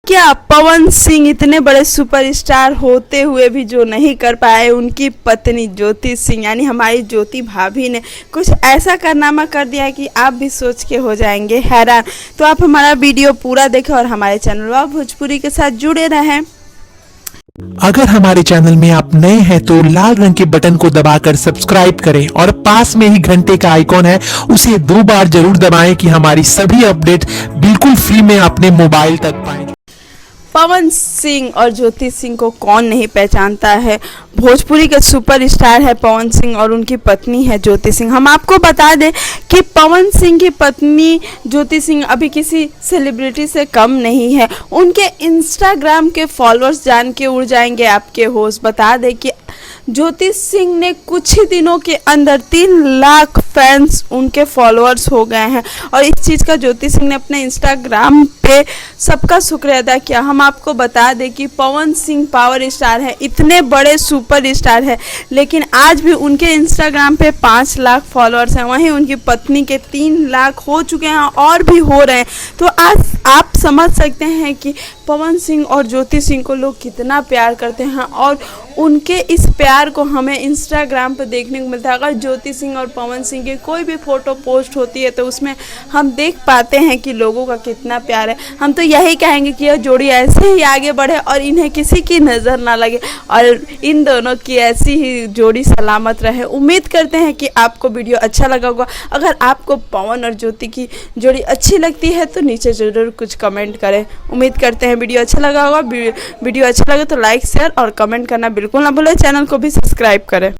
क्या पवन सिंह इतने बड़े सुपरस्टार होते हुए भी जो नहीं कर पाए, उनकी पत्नी ज्योति सिंह यानी हमारी ज्योति भाभी ने कुछ ऐसा कारनामा कर दिया है कि आप भी सोच के हो जाएंगे हैरान। तो आप हमारा वीडियो पूरा देखें और हमारे चैनल वाह भोजपुरी के साथ जुड़े रहें। अगर हमारे चैनल में आप नए हैं तो लाल रंग के बटन को दबाकर सब्सक्राइब करें और पास में ही घंटे का आइकॉन है, उसे 2 बार जरूर दबाएं कि हमारी सभी अपडेट बिल्कुल फ्री में अपने मोबाइल तक पाएं। पवन सिंह और ज्योति सिंह को कौन नहीं पहचानता है। भोजपुरी के सुपरस्टार है पवन सिंह और उनकी पत्नी है ज्योति सिंह। हम आपको बता दें कि पवन सिंह की पत्नी ज्योति सिंह अभी किसी सेलिब्रिटी से कम नहीं है। उनके इंस्टाग्राम के फॉलोअर्स जान के उड़ जाएंगे आपके होश। बता दें कि ज्योति सिंह ने कुछ ही दिनों के अंदर 3 लाख फैंस उनके फॉलोअर्स हो गए हैं और इस चीज़ का ज्योति सिंह ने अपने इंस्टाग्राम पे सबका शुक्रिया अदा किया। हम आपको बता दें कि पवन सिंह पावर स्टार है, इतने बड़े सुपर स्टार है, लेकिन आज भी उनके इंस्टाग्राम पे 5 लाख फॉलोअर्स हैं। वहीं उनकी पत्नी के 3 लाख हो चुके हैं और भी हो रहे हैं। तो आज आप समझ सकते हैं कि पवन सिंह और ज्योति सिंह को लोग कितना प्यार करते हैं और उनके इस प्यार को हमें इंस्टाग्राम पर देखने को मिलता है। अगर ज्योति सिंह और पवन सिंह की कोई भी फ़ोटो पोस्ट होती है तो उसमें हम देख पाते हैं कि लोगों का कितना प्यार है। हम तो यही कहेंगे कि यह जोड़ी ऐसे ही आगे बढ़े और इन्हें किसी की नज़र ना लगे और इन दोनों की ऐसी ही जोड़ी सलामत रहे। उम्मीद करते हैं कि आपको वीडियो अच्छा लगा होगा। अगर आपको पवन और ज्योति की जोड़ी अच्छी लगती है तो नीचे ज़रूर कुछ कमेंट करें। उम्मीद करते हैं वीडियो अच्छा लगा होगा। वीडियो अच्छा लगे तो लाइक शेयर और कमेंट करना बिल्कुल ना भूलें। चैनल को भी सब्सक्राइब करें।